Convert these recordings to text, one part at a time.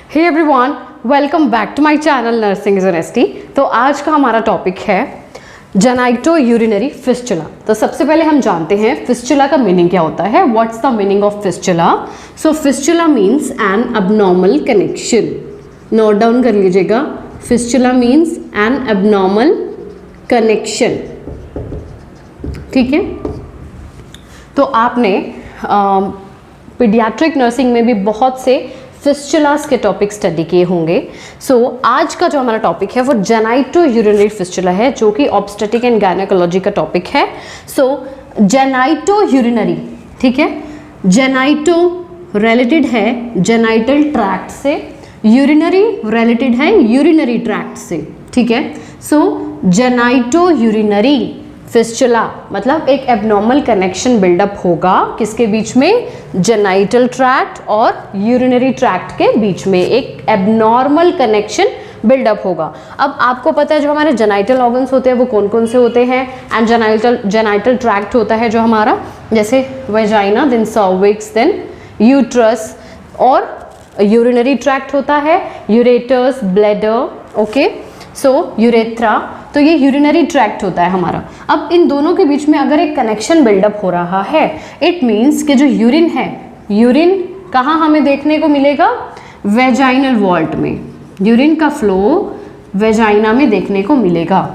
Hey everyone, welcome back to my channel nursing is honesty. तो आज का हमारा टॉपिक है जेनाइटो यूरिनरी फिस्चुला। तो सबसे पहले हम जानते हैं फिस्चुला का मीनिंग क्या होता है। What's the meaning of fistula? So fistula means an abnormal connection. Note down कर लीजिएगा, fistula means an abnormal connection. ठीक है, तो आपने पीडियाट्रिक नर्सिंग में भी बहुत से फिस्चुलास के टॉपिक स्टडी किए होंगे। सो आज का जो हमारा टॉपिक है वो जेनाइटो यूरिनरी फिस्चुला है, जो कि ऑब्स्टेटिक एंड गायनेकोलॉजी का टॉपिक है। सो जेनाइटो यूरिनरी, ठीक है, जेनाइटो रिलेटेड है जेनाइटल ट्रैक्ट से, यूरिनरी रिलेटेड है यूरिनरी ट्रैक्ट से। ठीक है, सो जेनाइटो यूरिनरी फिस्चुला मतलब एक एबनॉर्मल कनेक्शन बिल्डअप होगा किसके बीच में? जेनाइटल ट्रैक्ट और यूरिनरी ट्रैक्ट के बीच में एक एबनॉर्मल कनेक्शन बिल्डअप होगा। अब आपको पता है जो हमारे जेनाइटल ऑर्गन्स होते हैं वो कौन कौन से होते हैं, एंड जेनाइटल ट्रैक्ट होता है जो हमारा, जैसे vagina, then cervix, then uterus, और यूरिनरी ट्रैक्ट होता है ureters, bladder, okay, so urethra. तो ये यूरिनरी ट्रैक्ट होता है हमारा। अब इन दोनों के बीच में अगर एक कनेक्शन बिल्डअप हो रहा है, इट मीन्स कि जो यूरिन है, यूरिन कहाँ हमें देखने को मिलेगा? वेजाइनल वॉल्ट में। यूरिन का फ्लो वेजाइना में देखने को मिलेगा।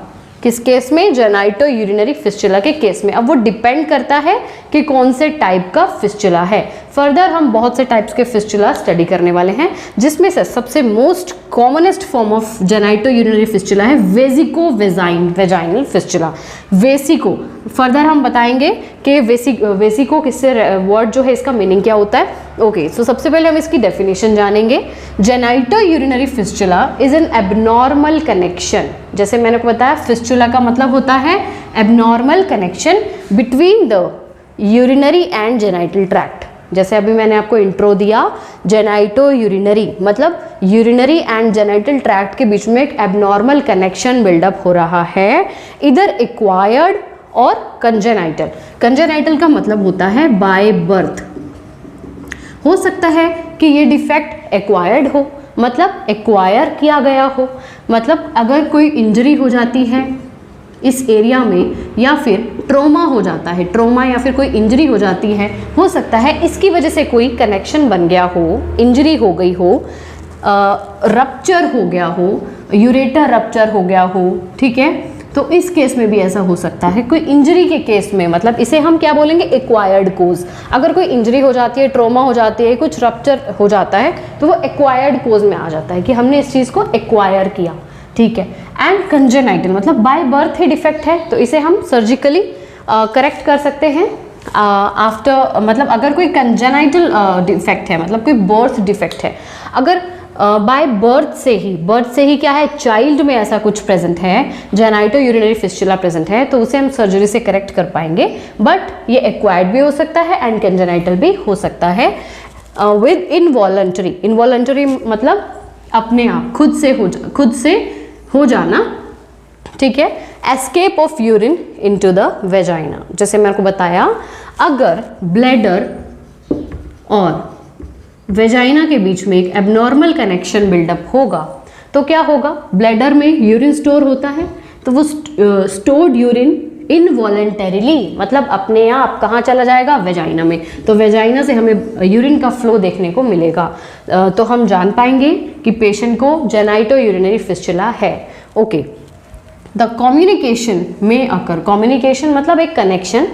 किस केस में? जेनाइटो यूरिनरी फिस्चुला के केस में। अब वो डिपेंड करता है कि कौन से टाइप का फिस्चुला है। फर्दर हम बहुत से टाइप्स के फिस्चुला स्टडी करने वाले हैं, जिसमें से सबसे most commonest form of genito urinary fistula है vesico vaginal fistula, vesico. Further हम बताएंगे कि वेसिको किससे, वर्ड जो है इसका मीनिंग क्या होता है। ओके, सो सबसे पहले हम इसकी डेफिनेशन जानेंगे। Genito urinary fistula is an abnormal connection. जैसे मैंने को बताया, फिस्चुला का मतलब होता है abnormal connection between the urinary and genital tract. जैसे अभी मैंने आपको इंट्रो दिया, जेनाइटो यूरिनरी मतलब यूरिनरी एंड जेनाइटल ट्रैक्ट के बीच में एक एबनॉर्मल कनेक्शन बिल्डअप हो रहा है, इधर एक्वायर्ड और कंजेनाइटल। कंजेनाइटल का मतलब होता है बाय बर्थ। हो सकता है कि ये डिफेक्ट एक्वायर्ड हो, मतलब एक्वायर किया गया हो, मतलब अगर कोई इंजरी हो जाती है इस एरिया में, या फिर ट्रोमा हो जाता है, ट्रोमा या फिर कोई इंजरी हो जाती है, हो सकता है इसकी वजह से कोई कनेक्शन बन गया हो, इंजरी हो गई हो, रप्चर हो गया हो, यूरेटर रप्चर हो गया हो। ठीक है, तो इस केस में भी ऐसा हो सकता है। कोई इंजरी के केस में, मतलब इसे हम क्या बोलेंगे? एक्वायर्ड कोज। अगर कोई इंजरी हो जाती है, ट्रोमा हो जाती है, कुछ रप्चर हो जाता है, तो वो एक्वायर्ड कोज में आ जाता है कि हमने इस चीज़ को एक्वायर किया। ठीक है, एंड कंजेनाइटल मतलब बाय बर्थ ही डिफेक्ट है, तो इसे हम सर्जिकली करेक्ट कर सकते हैं आफ्टर, मतलब अगर कोई कंजेनाइटल डिफेक्ट है, मतलब कोई बर्थ डिफेक्ट है, अगर बाय बर्थ से ही क्या है, चाइल्ड में ऐसा कुछ प्रेजेंट है, जेनाइटो यूरिनरी फिस्चुला प्रेजेंट है, तो उसे हम सर्जरी से करेक्ट कर पाएंगे। बट ये एक्वायर्ड भी हो सकता है एंड कंजेनाइटल भी हो सकता है विद इनवॉलंटरी मतलब अपने आप, खुद से हो जाना। ठीक है, escape of urine into the vagina. जैसे मैंने को बताया, अगर ब्लैडर और वेजाइना के बीच में एक एबनॉर्मल कनेक्शन बिल्डअप होगा तो क्या होगा? ब्लैडर में यूरिन स्टोर होता है, तो वो स्टोर्ड यूरिन इनवॉलंटरीली मतलब अपने आप कहाँ चला जाएगा? वेजाइना में। तो वेजाइना से हमें यूरिन का फ्लो देखने को मिलेगा, तो हम जान पाएंगे कि पेशेंट को जेनाइटो यूरिनरी फिस्चुला है। ओके, द कम्युनिकेशन में अकर, कम्युनिकेशन मतलब एक कनेक्शन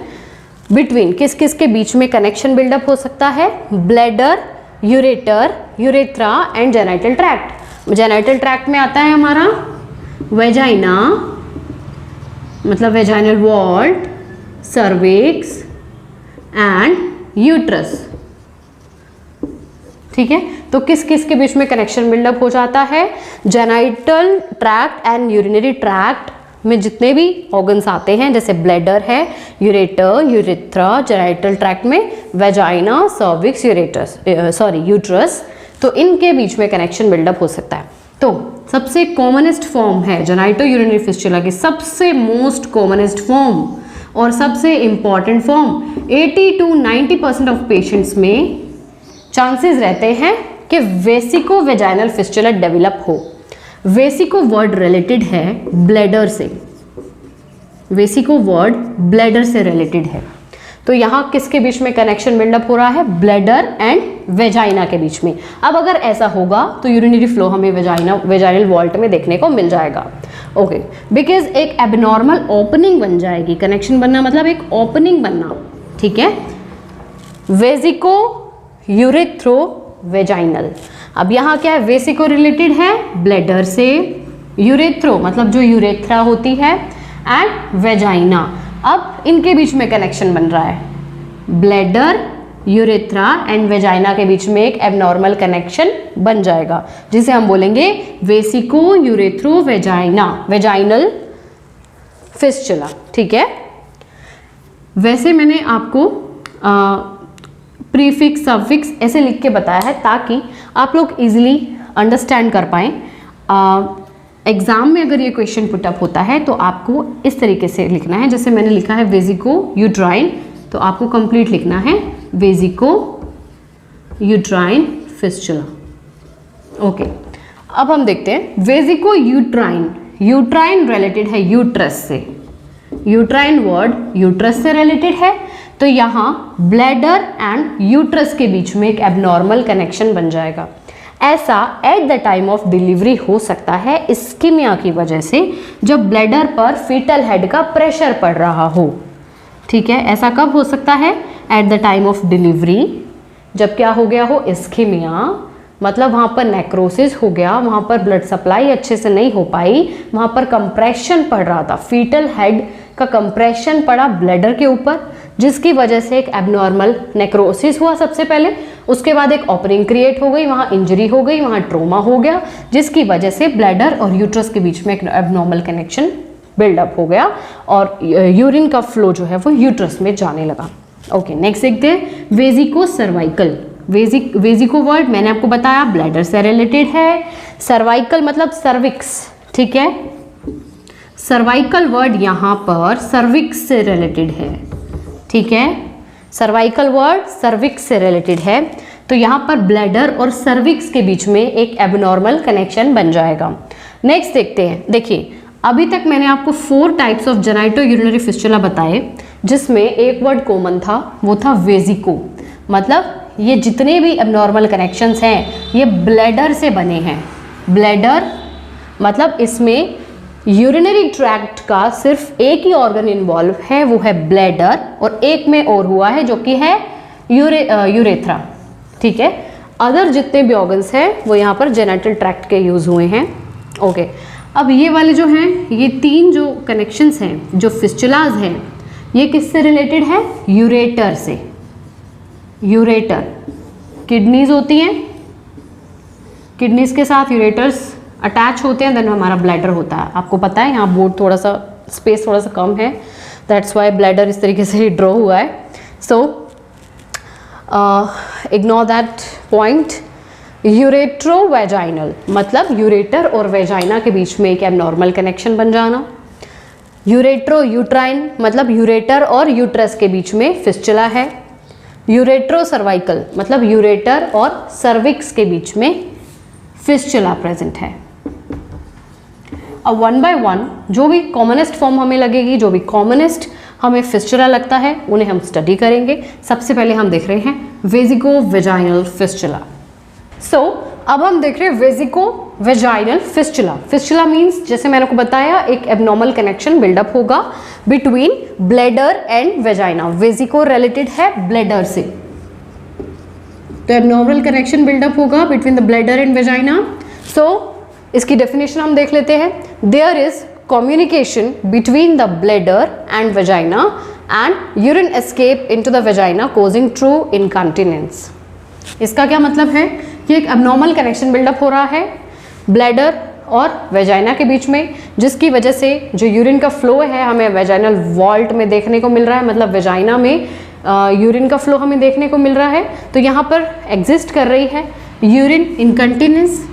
बिटवीन, किस किस के बीच में कनेक्शन बिल्डअप हो सकता है? Bladder, ureter, urethra and genital tract. Genital tract में आता है हमारा वेजाइना मतलब vaginal vault, cervix and uterus. ठीक है, तो किस किस के बीच में कनेक्शन बिल्डअप हो जाता है? Genital tract and urinary tract में जितने भी ऑर्गन्स आते हैं, जैसे ब्लैडर है, यूरेटर, यूरेथ्रा, जेनाइटल ट्रैक्ट में वेजाइना, सर्विक्स, यूट्रस, तो इनके बीच में कनेक्शन बिल्डअप हो सकता है। तो सबसे कॉमनेस्ट फॉर्म है जेनाइटो यूरिनरी फिस्चुला की, सबसे मोस्ट कॉमनेस्ट फॉर्म और सबसे important form. 80 to 90% of patients में चांसेस रहते हैं कि वेसिको वेजाइनल फिस्टुला डेवलप हो। वेसिको वर्ड रिलेटेड है ब्लैडर से, वेसिको वर्ड ब्लैडर से रिलेटेड है। तो यहाँ किसके बीच में कनेक्शन बिल्डअप हो रहा है? ब्लैडर एंड वेजाइना के बीच में। अब अगर ऐसा होगा तो यूरिनरी फ्लो हमें वेजाइनल वॉल्ट में देखने को मिल जाएगा। ओके, बिकॉज एक एबनॉर्मल ओपनिंग बन जाएगी। कनेक्शन बनना मतलब एक ओपनिंग बनना, ठीक है। वेसिको यूरेथ्रो वेजाइनल, अब यहाँ क्या है? वेसिको रिलेटेड है ब्लैडर से, यूरेथ्रो मतलब जो यूरेथ्रा होती है, एंड वेजाइना। अब इनके बीच में कनेक्शन बन रहा है, ब्लैडर, यूरेथ्रा एंड वेजाइना के बीच में एक एबनॉर्मल कनेक्शन बन जाएगा, जिसे हम बोलेंगे वेसिको यूरेथ्रो वेजाइना, वेजाइनल फिस्टुला, ठीक है। वैसे मैंने आपको प्रीफिक्स सफिक्स ऐसे लिख के बताया है ताकि आप लोग इजीली अंडरस्टैंड कर पाएँ। एग्जाम में अगर ये क्वेश्चन पुटअप होता है तो आपको इस तरीके से लिखना है, जैसे मैंने लिखा है वेसिको यूट्राइन, तो आपको कंप्लीट लिखना है वेसिको यूट्राइन फिस्टुला। ओके, अब हम देखते हैं वेसिको यूट्राइन। यूट्राइन रिलेटेड है यूट्रस से, यूट्राइन वर्ड यूट्रस से रिलेटेड है, तो यहाँ ब्लैडर एंड यूट्रस के बीच में एक एबनॉर्मल कनेक्शन बन जाएगा। ऐसा at the time of delivery हो सकता है इस्कीमिया की वजह से, जब ब्लैडर पर फीटल हेड का प्रेशर पड़ रहा हो, ठीक है। ऐसा कब हो सकता है? At the time of delivery, जब क्या हो गया हो? इस्कीमिया, मतलब वहाँ पर नेक्रोसिस हो गया, वहाँ पर ब्लड सप्लाई अच्छे से नहीं हो पाई, वहाँ पर कंप्रेशन पड़ रहा था, फीटल हेड का कंप्रेशन पड़ा ब्लैडर के ऊपर, जिसकी वजह से एक एबनॉर्मल नेक्रोसिस हुआ सबसे पहले, उसके बाद एक ओपनिंग क्रिएट हो गई, वहाँ इंजरी हो गई, वहाँ ट्रोमा हो गया, जिसकी वजह से ब्लैडर और यूट्रस के बीच में एक एबनॉर्मल कनेक्शन बिल्डअप हो गया और यूरिन का फ्लो जो है वो यूट्रस में जाने लगा। ओके, नेक्स्ट देखते हैं वेसिको सर्वाइकल। वेसिको वर्ड मैंने आपको बताया ब्लैडर से रिलेटेड है, सर्वाइकल मतलब सर्विक्स, ठीक है। सर्वाइकल वर्ड यहाँ पर सर्विक्स से रिलेटेड है, ठीक है। सर्वाइकल वर्ड सर्विक्स से रिलेटेड है, तो यहाँ पर ब्लैडर और सर्विक्स के बीच में एक एबनॉर्मल कनेक्शन बन जाएगा। नेक्स्ट देखते हैं, देखिए अभी तक मैंने आपको 4 types of genito urinary fistula बताए, जिसमें एक वर्ड कॉमन था, वो था वेसिको। मतलब ये जितने भी एबनॉर्मल कनेक्शंस हैं ये ब्लैडर से बने हैं। ब्लैडर मतलब इसमें यूरिनरी ट्रैक्ट का सिर्फ एक ही ऑर्गन इन्वॉल्व है, वो है ब्लैडर, और एक में और हुआ है जो कि है यूरेथ्रा, ठीक है। अदर जितने भी ऑर्गन्स हैं वो यहाँ पर जेनाइटल ट्रैक्ट के यूज हुए हैं। ओके, अब ये वाले जो हैं, ये 3 जो कनेक्शंस हैं, जो फिस्टुलाज हैं, ये किससे रिलेटेड है? यूरेटर से। यूरेटर किडनीज होती हैं, किडनीज के साथ यूरेटर्स अटैच होते हैं, देन हमारा ब्लैडर होता है। आपको पता है यहाँ बोर्ड थोड़ा सा स्पेस थोड़ा सा कम है, दैट्स वाई ब्लैडर इस तरीके से ड्रॉ हुआ है। So ignore that point. Ureterovaginal मतलब यूरेटर और वेजाइना के बीच में एक एबनॉर्मल कनेक्शन बन जाना। यूरेट्रो यूट्राइन मतलब यूरेटर और यूट्रस के बीच में फिस्टुला है। यूरेट्रो सर्वाइकल मतलब यूरेटर और सर्विक्स के बीच में फिस्टुला प्रेजेंट है। अब 1 by 1 जो भी कॉमनेस्ट फॉर्म हमें लगेगी, जो भी कॉमनेस्ट हमें फिस्टुला लगता है, उन्हें हम स्टडी करेंगे। सबसे पहले हम देख रहे हैं वेसिको वेजाइनल फिस्टुला। सो अब हम देख रहे हैं vesico vaginal fistula. Fistula means जैसे मैंने को बताया एक एबनॉर्मल कनेक्शन बिल्डअप होगा between bladder and vagina. Vesico related है ब्लैडर से, तो एबनॉर्मल कनेक्शन बिल्डअप होगा between the bladder and vagina. So इसकी डेफिनेशन हम देख लेते हैं। There is communication between the bladder and vagina and urine escape into the vagina causing true incontinence। इसका क्या मतलब है कि एक abnormal connection build-up हो रहा है ब्लैडर और वेजाइना के बीच में, जिसकी वजह से जो यूरिन का फ्लो है हमें वेजाइनल वॉल्ट में देखने को मिल रहा है, मतलब वेजाइना में यूरिन का फ्लो हमें देखने को मिल रहा है। तो यहाँ पर एग्जिस्ट कर रही है यूरिन इनकंटिनेंस,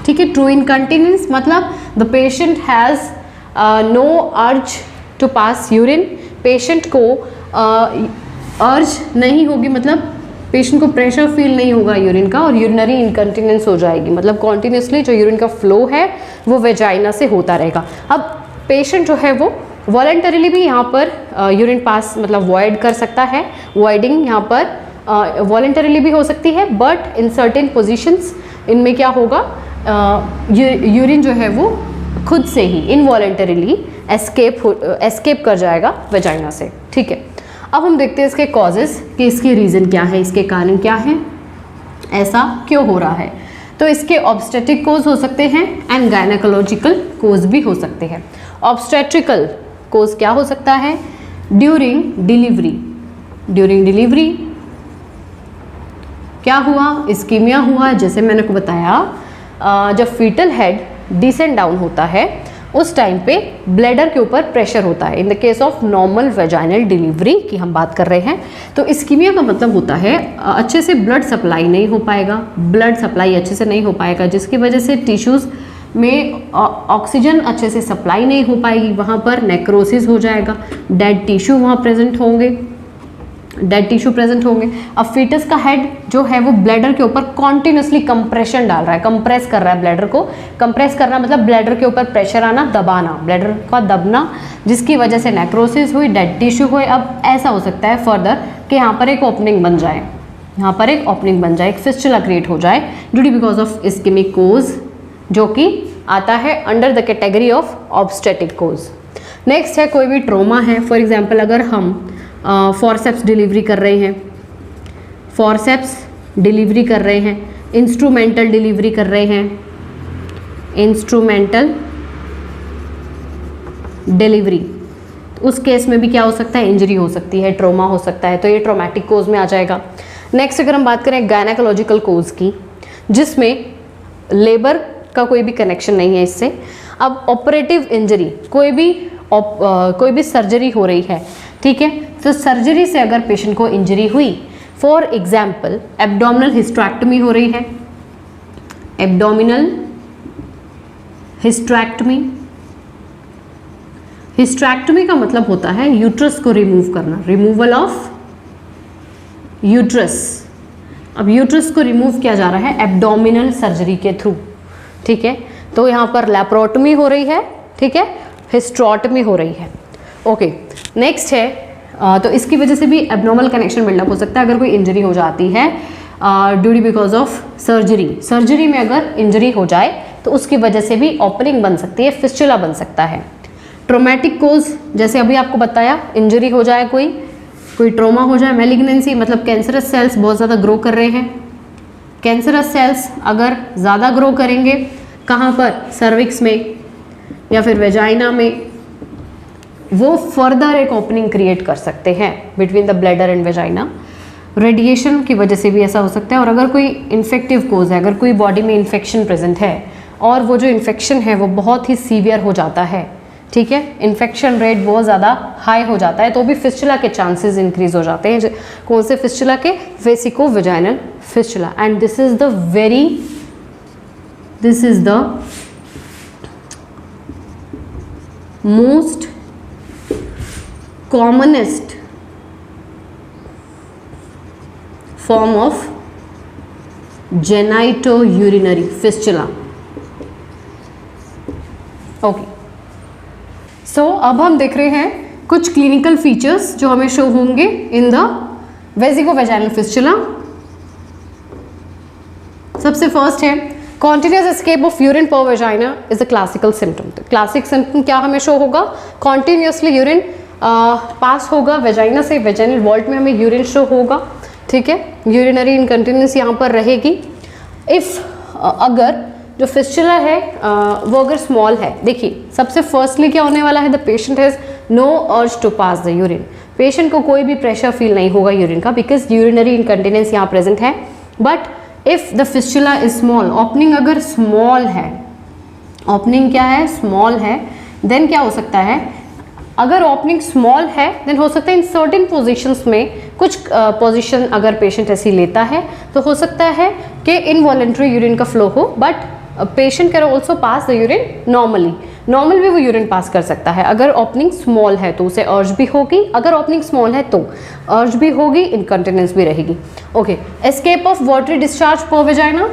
ठीक है। ट्रू इनकंटिनेंस मतलब the patient has no urge to pass urine. Patient को अर्ज नहीं होगी, मतलब पेशेंट को प्रेशर फील नहीं होगा यूरिन का और यूरिनरी इनकंटिनेंस हो जाएगी, मतलब कॉन्टिन्यूसली जो यूरिन का फ्लो है वो वेजाइना से होता रहेगा। अब पेशेंट जो है वो वॉलेंटरीली भी यहाँ पर यूरिन पास मतलब वॉइड कर सकता है, वॉइडिंग यहाँ पर वॉलेंटरीली भी हो सकती है, बट इन सर्टेन पोजिशंस इनमें क्या होगा, यूरिन जो है वो खुद से ही इनवॉलेंटरीली एस्केप कर जाएगा वेजाइना से। ठीक है, अब हम देखते हैं इसके कॉजेस कि इसके रीज़न क्या है, इसके कारण क्या है, ऐसा क्यों हो रहा है। तो इसके ऑब्स्टेट्रिक कोज हो सकते हैं एंड गायनेकोलॉजिकल कोज भी हो सकते हैं। ऑब्स्टेट्रिकल कोज क्या हो सकता है, ड्यूरिंग डिलीवरी क्या हुआ, इस्कीमिया हुआ, जैसे मैंने को बताया जब फीटल हेड डिसेंड डाउन होता है उस टाइम पे ब्लैडर के ऊपर प्रेशर होता है। In the case of normal vaginal delivery की हम बात कर रहे हैं, तो इस्कीमिया का मतलब होता है अच्छे से ब्लड सप्लाई नहीं हो पाएगा, ब्लड सप्लाई अच्छे से नहीं हो पाएगा, जिसकी वजह से टिश्यूज़ में ऑक्सीजन अच्छे से सप्लाई नहीं हो पाएगी, वहाँ पर नेक्रोसिस हो जाएगा, डेड टिश्यू वहाँ प्रेजेंट होंगे, अब फीटस का हेड जो है वो ब्लैडर के ऊपर कॉन्टिन्यूसली कंप्रेशन डाल रहा है, कंप्रेस कर रहा है ब्लैडर को। कंप्रेस करना मतलब ब्लैडर के ऊपर प्रेशर आना, दबाना, ब्लैडर का दबना, जिसकी वजह से नेक्रोसिस हुई, डेड टिश्यू हुए। अब ऐसा हो सकता है फर्दर कि यहाँ पर एक ओपनिंग बन जाए, एक फिस्टुला क्रिएट हो जाए due to because of ischemic cause, जो कि आता है under the category of obstetric cause. Next है कोई भी ट्रोमा है, फॉर एग्जाम्पल अगर हम फॉरसेप्स डिलीवरी कर रहे हैं, इंस्ट्रूमेंटल डिलीवरी कर रहे हैं, इंस्ट्रूमेंटल डिलीवरी, उस केस में भी क्या हो सकता है, इंजरी हो सकती है, ट्रोमा हो सकता है, तो ये ट्रोमैटिक कोज में आ जाएगा। नेक्स्ट अगर हम बात करें गायनेकोलॉजिकल कोज की, जिसमें लेबर का कोई भी कनेक्शन नहीं है इससे। अब ऑपरेटिव इंजरी, कोई भी सर्जरी हो रही है, ठीक है, तो सर्जरी से अगर पेशेंट को इंजरी हुई, फॉर एग्जाम्पल एब्डोमिनल हिस्टेरेक्टमी हो रही है, एब्डोमिनल हिस्टेरेक्टमी का मतलब होता है यूट्रस को रिमूव करना, रिमूवल ऑफ यूट्रस। अब यूट्रस को रिमूव किया जा रहा है एब्डोमिनल सर्जरी के थ्रू, ठीक है, तो यहाँ पर लैप्रोटमी हो रही है, ठीक है, हिस्ट्रोटमी हो रही है। ओके, नेक्स्ट है तो इसकी वजह से भी एब्नॉर्मल कनेक्शन बिल्डअप हो सकता है अगर कोई इंजरी हो जाती है due to because of surgery में अगर इंजरी हो जाए तो उसकी वजह से भी ओपनिंग बन सकती है, फिस्टुला बन सकता है। ट्रोमैटिक कोज, जैसे अभी आपको बताया, इंजरी हो जाए, कोई ट्रोमा हो जाए, मैलिग्नेंसी मतलब कैंसरस सेल्स बहुत ज़्यादा ग्रो कर रहे हैं, कैंसरस सेल्स अगर ज़्यादा ग्रो करेंगे कहाँ पर, सर्विक्स में या फिर वेजाइना में, वो फर्दर एक ओपनिंग क्रिएट कर सकते हैं between the bladder and vagina. Radiation की वजह से भी ऐसा हो सकता है, और अगर कोई इन्फेक्टिव कोज है, अगर कोई बॉडी में इन्फेक्शन प्रेजेंट है और वो जो इन्फेक्शन है वो बहुत ही सीवियर हो जाता है, ठीक है, इन्फेक्शन रेट बहुत ज़्यादा हाई हो जाता है, तो भी फिस्टुला के चांसेस इंक्रीज हो जाते हैं। कौन से फिस्टुला के, vesico vaginal fistula. And this is the most commonest form of genitourinary fistula. Okay, so अब हम देख रहे हैं कुछ क्लिनिकल फीचर्स जो हमें शो होंगे इन द वेसिको-वेजाइनल फिस्टुला। सबसे फर्स्ट है कॉन्टिन्यूस एस्केप ऑफ यूरिन पर vagina is a classical symptom. तो क्लासिक सिम्टम क्या हमें शो होगा, कॉन्टिन्यूसली यूरिन पास होगा वेजाइना से, वेजाइनल वॉल्ट में हमें यूरिन शो होगा, ठीक है, यूरिनरी इनकंटिन्यूस यहाँ पर रहेगी। इफ़ अगर जो फिस्टुला है वो अगर स्मॉल है, देखिए सबसे फर्स्टली क्या होने वाला है, the patient has no urge to pass the urine, patient को कोई भी प्रेशर फील नहीं होगा यूरिन का, बिकॉज यूरिनरी इनकंटिनेंस यहाँ प्रेजेंट है। But if the fistula is small, opening अगर स्मॉल है, ओपनिंग क्या है, स्मॉल है, देन क्या हो सकता है, अगर ओपनिंग स्मॉल है देन हो सकता है इन सर्टेन पोजीशंस में, कुछ पोजीशन अगर पेशेंट ऐसी लेता है तो हो सकता है कि इनवॉलेंट्री यूरिन का फ्लो हो, but patient can also pass the urine normally, normal भी वो यूरिन पास कर सकता है। अगर ओपनिंग स्मॉल है तो उसे अर्ज भी होगी, अगर ओपनिंग स्मॉल है तो अर्ज भी होगी, इनकंटिनेंस भी रहेगी। Okay, escape of watery discharge per vagina,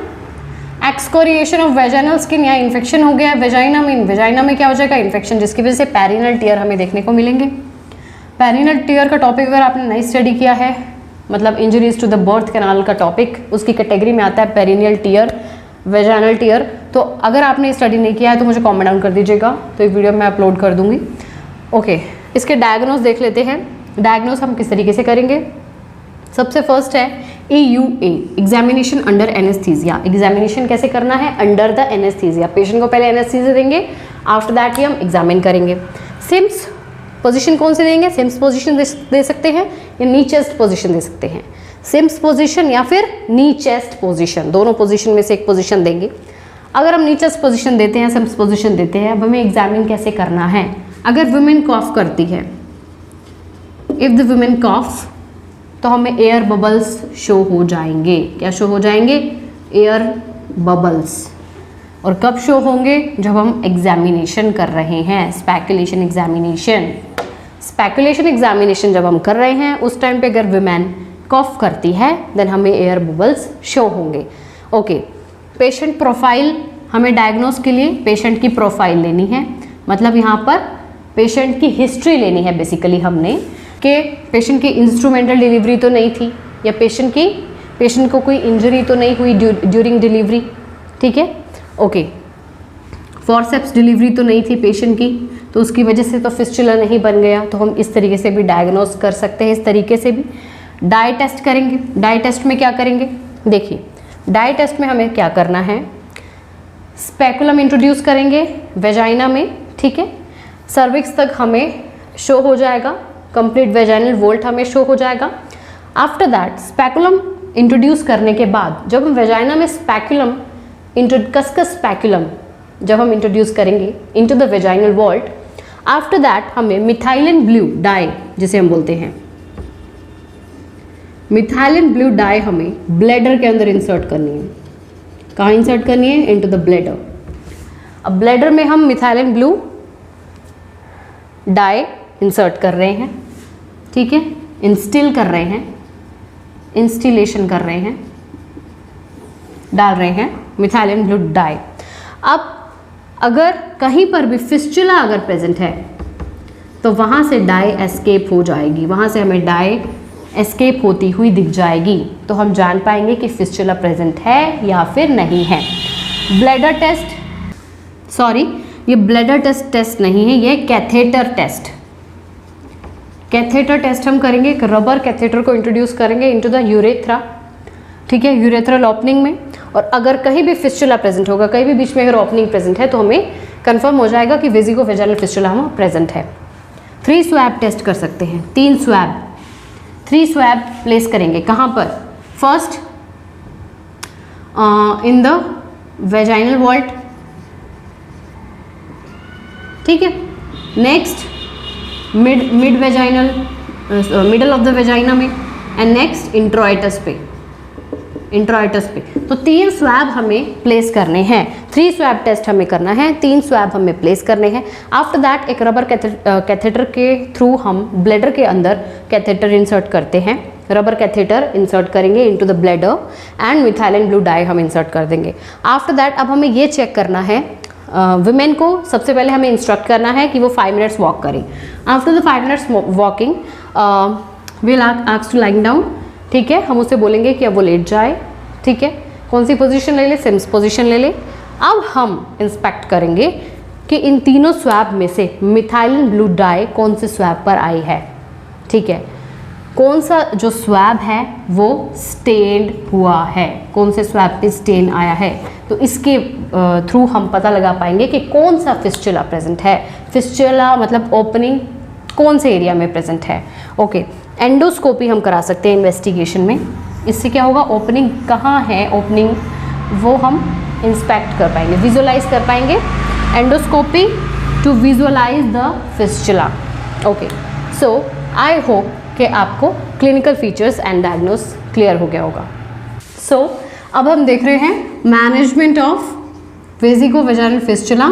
excoriation of vaginal skin, या इन्फेक्शन हो गया वेजाइना में, वेजाइना में क्या हो जाएगा इन्फेक्शन, जिसकी वजह से पेरिनल टीयर हमें देखने को मिलेंगे। पेरिनल टीयर का टॉपिक अगर आपने नहीं स्टडी किया है, मतलब injuries to the birth canal का टॉपिक, उसकी कैटेगरी में आता है पेरिनियल टीयर, वेजाइनल टीयर। तो अगर आपने स्टडी नहीं किया है तो मुझे कमेंट डाउन कर दीजिएगा, तो एक वीडियो मैं अपलोड कर दूंगी। ओके, इसके डायग्नोस देख लेते हैं। डायग्नोस हम किस तरीके से करेंगे। सबसे फर्स्ट है EUA, examination under anaesthesia. Examination कैसे करना है, अंडर द एनेस्थीसिया। पेशेंट को पहले एनेस्थीसिया देंगे, आफ्टर दैट ही हम एग्जामिन करेंगे। सिम्स पोजीशन कौन से देंगे, सिम्स पोजीशन दे सकते हैं या नी चेस्ट पोजीशन दे सकते हैं। सिम्स पोजीशन या फिर नी चेस्ट पोजीशन, दोनों पोजीशन में से एक पोजीशन देंगे। अगर हम नी चेस्ट पोजीशन देते हैं, सिम्स पोजीशन देते हैं, अब हमें एग्जामिन कैसे करना है। अगर वुमेन कॉफ करती है, इफ द वुमेन कॉफ, तो हमें एयर बबल्स शो हो जाएंगे। क्या शो हो जाएंगे, एयर बबल्स। और कब शो होंगे, जब हम एग्जामिनेशन कर रहे हैं, स्पेकुलेशन एग्जामिनेशन। स्पेकुलेशन एग्जामिनेशन जब हम कर रहे हैं उस टाइम पे अगर वुमेन कॉफ करती है देन हमें एयर बबल्स शो होंगे। ओके, पेशेंट प्रोफाइल, हमें डायग्नोस के लिए पेशेंट की प्रोफाइल लेनी है, मतलब यहाँ पर पेशेंट की हिस्ट्री लेनी है बेसिकली हमने, कि पेशेंट की इंस्ट्रूमेंटल डिलीवरी तो नहीं थी, या पेशेंट को कोई इंजरी तो नहीं हुई ड्यूरिंग डिलीवरी, ठीक है। ओके, फॉरसेप्स डिलीवरी तो नहीं थी पेशेंट की, तो उसकी वजह से तो फिस्चुला नहीं बन गया, तो हम इस तरीके से भी डायग्नोस कर सकते हैं। इस तरीके से भी डाई टेस्ट करेंगे। डाई टेस्ट में क्या करेंगे, देखिए डाई टेस्ट में हमें क्या करना है, स्पेकुलम इंट्रोड्यूस करेंगे वेजाइना में, ठीक है। सर्विक्स तक हमें शो हो जाएगा, कंप्लीट वेजाइनल वोल्ट हमें शो हो जाएगा। आफ्टर दैट स्पेकुलम इंट्रोड्यूस करने के बाद जब हम वेजाइना में स्पेकुलम कस्कस स्पेकुलम जब हम इंट्रोड्यूस करेंगे into the vaginal vault, after that हमें मिथाइलिन ब्लू डाई जिसे हम बोलते हैं, मिथाइलिन ब्लू डाई हमें ब्लैडर के अंदर इंसर्ट करनी है। कहाँ इंसर्ट करनी है, इनटू द ब्लैडर। अब ब्लैडर में हम मिथाइलिन ब्लू डाई इंसर्ट कर रहे हैं, ठीक है, इंस्टिल कर रहे हैं, इंस्टिलेशन कर रहे हैं, डाल रहे हैं मिथाइलिन ब्लू डाई। अब अगर कहीं पर भी फिस्चुला अगर प्रेजेंट है तो वहाँ से डाई एस्केप हो जाएगी, वहाँ से हमें डाई एस्केप होती हुई दिख जाएगी, तो हम जान पाएंगे कि फिस्चुला प्रेजेंट है या फिर नहीं है। ब्लैडर टेस्ट, सॉरी ये ब्लैडर टेस्ट नहीं है, ये कैथेटर टेस्ट। कैथेटर टेस्ट हम करेंगे, एक रबर कैथेटर को इंट्रोड्यूस करेंगे इनटू द यूरेथ्रा, ठीक है, यूरेथ्रल ओपनिंग में। और अगर कहीं भी फिस्चुला प्रेजेंट होगा, कहीं भी बीच में अगर ओपनिंग प्रेजेंट है तो हमें कंफर्म हो जाएगा कि वेजिको वेजाइनल फिस्चुला हम प्रेजेंट है। 3 स्वैब टेस्ट कर सकते हैं, 3 स्वैब प्लेस करेंगे। कहाँ पर, first in the vaginal vault, ठीक है, next mid vaginal middle of the vagina में, एंड नेक्स्ट इंट्रोइटस पे, तो 3 स्वैब हमें प्लेस करने हैं। 3 स्वैब टेस्ट हमें करना है, 3 स्वैब हमें प्लेस करने हैं। आफ्टर दैट एक रबर कैथेटर के थ्रू हम ब्लैडर के अंदर कैथेटर इंसर्ट करते हैं, रबर कैथेटर इंसर्ट करेंगे into the bladder and methylene blue die हम इंसर्ट कर देंगे। आफ्टर दैट अब हमें ये चेक करना है, वुमेन को सबसे पहले हमें इंस्ट्रक्ट करना है कि वो 5 मिनट्स वॉक करें। After the 5 minutes walking will ask to lying down, ठीक है, हम उसे बोलेंगे कि अब वो लेट जाए, ठीक है, कौन सी पोजीशन ले ले, सिम्स पोजीशन ले ले। अब हम इंस्पेक्ट करेंगे कि इन तीनों स्वैब में से मिथाइलिन ब्लू डाई कौन से स्वैब पर आई है, ठीक है, कौन सा जो स्वैब है वो स्टेन्ड हुआ है, कौन से स्वैब पे स्टेन आया है, तो इसके थ्रू हम पता लगा पाएंगे कि कौन सा फिस्चुला प्रेजेंट है। फिस्चुला मतलब ओपनिंग कौन से एरिया में प्रेजेंट है। ओके, एंडोस्कोपी हम करा सकते हैं इन्वेस्टिगेशन में, इससे क्या होगा, ओपनिंग कहाँ है, ओपनिंग वो हम इंस्पेक्ट कर पाएंगे, विजुअलाइज कर पाएंगे। Endoscopy to visualise the fistula. Okay, so I hope कि आपको clinical features and diagnose clear हो गया होगा। सो अब हम देख रहे हैं management of vesico vaginal fistula.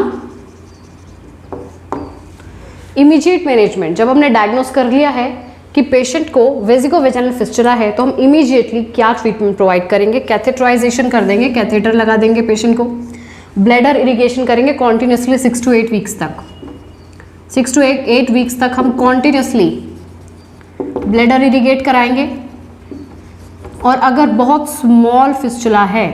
Immediate management, जब हमने डायग्नोस कर लिया है कि पेशेंट को वेजिको-वेजाइनल फिस्टुला है तो हम इमीडिएटली क्या ट्रीटमेंट प्रोवाइड करेंगे, कैथेटराइजेशन कर देंगे, कैथेटर लगा देंगे पेशेंट को, ब्लैडर इरिगेशन करेंगे कॉन्टिन्यूसली 6 to 8 वीक्स तक। 6 to 8 वीक्स तक हम कॉन्टिन्यूसली ब्लैडर इरिगेट कराएंगे। और अगर बहुत स्मॉल फिस्टुला है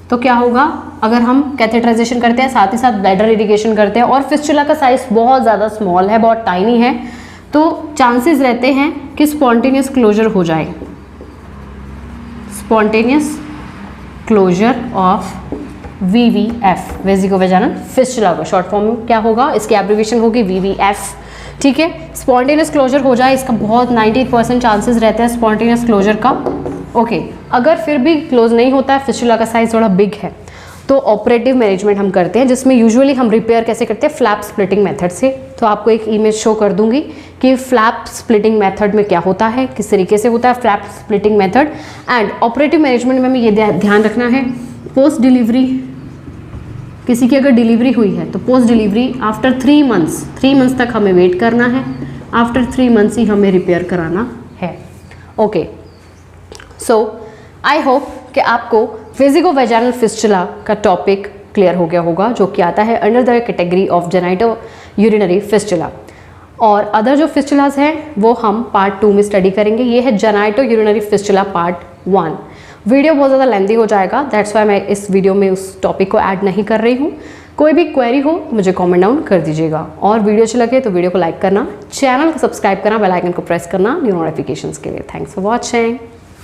तो क्या होगा, अगर हम कैथेटराइजेशन करते हैं साथ ही साथ ब्लैडर इरिगेशन करते हैं और फिस्टुला का साइज बहुत ज़्यादा स्मॉल है, बहुत टाइनी है, तो चांसेस रहते हैं कि स्पॉन्टेनियस क्लोजर हो जाए। Spontaneous closure of VVF, vesico vaginal fistula का शॉर्ट फॉर्म में क्या होगा, इसकी एब्रिविएशन होगी VVF। ठीक है, स्पॉन्टेनियस क्लोजर हो जाए, इसका बहुत 98% चांसेस रहते हैं स्पॉन्टेनियस क्लोजर का। ओके, अगर फिर भी क्लोज नहीं होता है, फिस्टुला का साइज थोड़ा बिग है, तो ऑपरेटिव मैनेजमेंट हम करते हैं, जिसमें यूजुअली हम रिपेयर कैसे करते हैं, फ्लैप स्प्लिटिंग मेथड से। तो आपको एक इमेज शो कर दूंगी कि फ्लैप स्प्लिटिंग मेथड में क्या होता है, किस तरीके से होता है flap splitting method. And operative management में हमें ये ध्यान रखना है, पोस्ट डिलीवरी, किसी की अगर डिलीवरी हुई है तो पोस्ट डिलीवरी आफ्टर 3 मंथ्स तक हमें वेट करना है, आफ्टर 3 मंथ्स ही हमें रिपेयर कराना है। ओके, सो आई होप कि आपको वेजिको-वेजाइनल फिस्टुला का टॉपिक क्लियर हो गया होगा, जो कि आता है under the category of genito urinary fistula. और अदर जो फिस्टुलाज हैं वो हम पार्ट 2 में स्टडी करेंगे। ये है genito urinary fistula part 1। Video बहुत ज़्यादा लेंथी हो जाएगा, दैट्स वाई मैं इस वीडियो में उस टॉपिक को ऐड नहीं कर रही हूँ। कोई भी क्वेरी हो मुझे कमेंट डाउन कर दीजिएगा, और वीडियो अच्छी लगे तो वीडियो को लाइक करना, चैनल को सब्सक्राइब करना, बेल आइकन को प्रेस करना न्यू नोटिफिकेशंस के लिए। Thanks for watching.